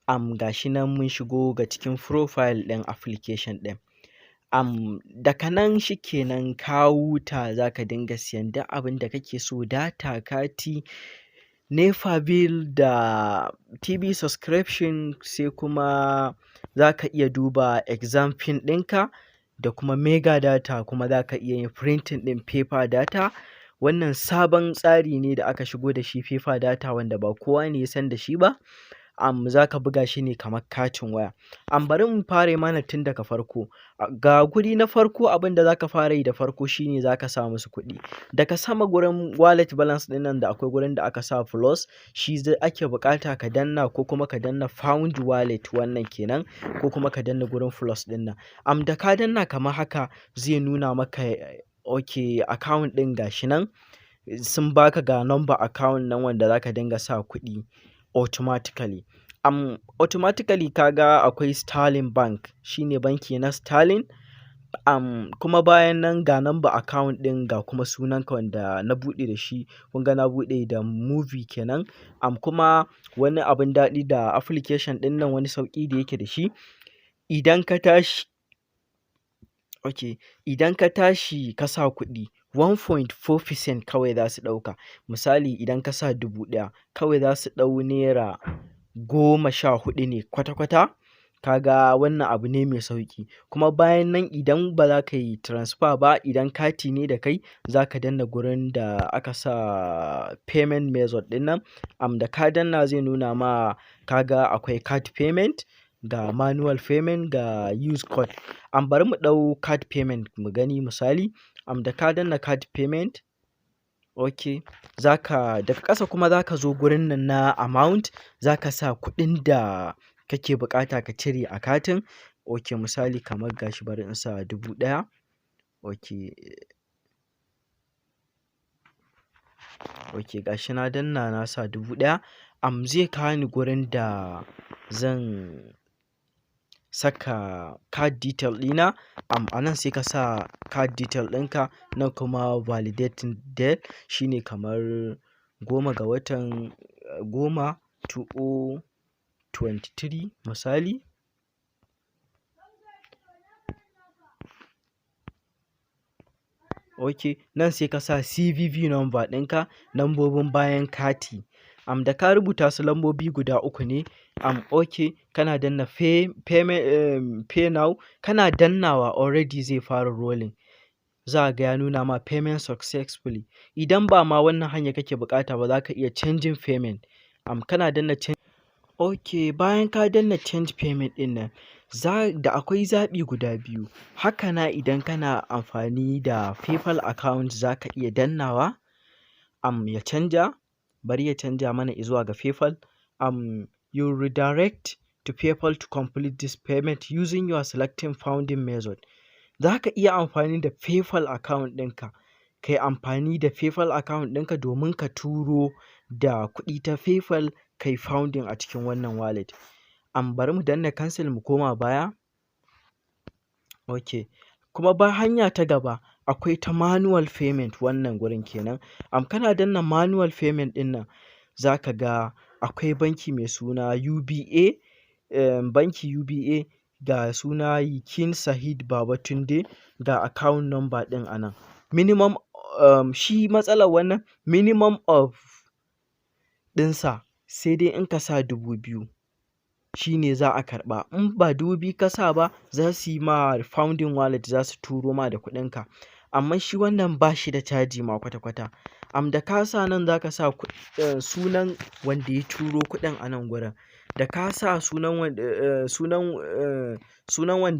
gashi nan mun shigo ga cikin profile ɗin application ɗin. Daga nan shikenan ka huta zaka dinga siyan duk abin da kake so, data, kati, NEPA bill da TV subscription, sai kuma zaka iya duba exam pin ɗinka da kuma mega data, kuma zaka iya yin printing ɗin paper data. Wannan sabon tsari ne da aka shigo da shi, paper data, wanda ba kowa ne ya san da shi ba. Zaka buga shi ne kamar katin waya. Bari mu fara mana tun daga farko. Ga guri na farko, abin da zaka fara yi da farko shine zaka sa musu kuɗi. Daga sama gurin wallet balance ɗin nan da akwai gurin da aka sa plus, shi ake buƙata ka danna, ko kuma ka danna found wallet, wannan kenan, ko kuma ka danna gurin plus ɗin nan. Da ka danna kamar haka zai nuna maka okay account ɗin gashi nan, sun baka ga number account nan wanda zaka dinga sa kuɗi automatically. Automatically kaga akwai Sterling Bank, shine banki na Sterling. Kuma bayan nan ga number account ɗin, ga kuma sunanka wanda na buɗe da shi. Kun ga na buɗe da movie kenan. Kuma wani abin daɗi da application ɗin nan, wani sauƙi da yake da shi, idan ka tashi ka sa kuɗi 1.4% kawai za su ɗauka. Misali idan ka sa 1000, kawai za su ɗau naira 14 ne kwata-kwata. Kaga wannan abu ne mai sauƙi. Kuma bayan nan idan ba za ka yi transfer ba, idan kati ne da kai, za ka danna gurin da aka sa payment method ɗin nan. Da ka danna zai nuna ma, kaga akwai card payment, ga manual payment, ga use code. Bari mu ɗau card payment mu gani misali. Da ka danna card payment, okay, daga ƙasa kuma zaka zo gurin nan na amount, zaka sa kuɗin da kake buƙata ka cire a katin. Okay, misali kamar gashi, bari in sa 1000. Okay, gashi na danna na sa 1000. Zai kawo ni gurin da zan saka card detail ɗina. A nan sai ka sa card detail ɗinka, nan kuma validating date shine kamar 10 ga watan 10 2023 misali. Okay, nan sai ka sa CVV number ɗinka, lambobin bayan kati. Da ka rubuta su lambobi guda 3 ne. Okay, kana danna pay now, kana dannawa already zai fara rolling. Za ga ya nuna ma payment successfully. Idan ba ma wannan hanya kake buƙata ba, za ka iya changing payment. Kana danna change. Okay, bayan ka danna change payment ɗin nan, da akwai zaɓi guda biyu. Haka na idan kana amfani da PayPal account, za ka iya dannawa ya canja. Bari ya canja mana izuwa ga PayPal. You redirect to PayPal to complete this payment using your selecting founding method. Za ka iya amfani da PayPal account ɗinka. Ka yi amfani da PayPal account ɗinka domin ka turo da kuɗi ta PayPal, ka yi founding a cikin wannan wallet. Bari mu danna cancel mu koma baya. Okay, kuma hanya ta gaba akwai ta manual payment, wannan gurin kenan. Kana danna manual payment ɗin nan, za ka ga akwai banki mai suna UBA. Banki UBA, ga suna Yikin Sahid Babatunde, ga account number ɗin a nan. Minimum, shi matsalar wannan minimum of ɗinsa sai dai in ka sa 2000 shine za a karɓa. In ba 2000 ka sa ba, za su yi ma founding wallet, za su turo ma da kuɗinka. Amma shi wannan ba shi da caji ma kwata-kwata. Da ka sa nan za ka sa sunan wanda ya turo kuɗin a nan gurin. Da ka sa sunan wanda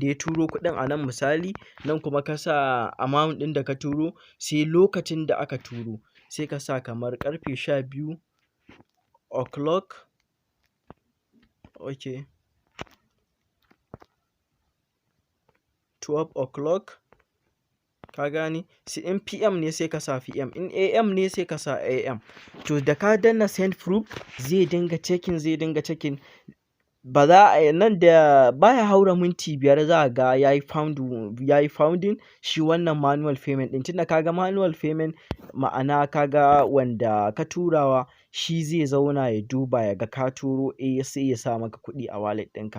ya turo kuɗin a nan misali, nan kuma ka sa amount ɗin da ka turo, sai lokacin da aka turo, sai ka sa kamar ƙarfe 12 o'clock. Okay, 12 o'clock. Ka gane? In PM ne sai ka sa PM, in AM ne sai ka sa AM. To da ka danna send proof, zai dinga checking. ba za a nan da baya haura minti 5 za a ga yayi founding shi wannan manual payment ɗin, tunda kaga manual payment ma'ana kaga wanda ka turawa shi zai zauna ya duba ya ga ka turo sai ya sa maka kuɗi a wallet ɗinka.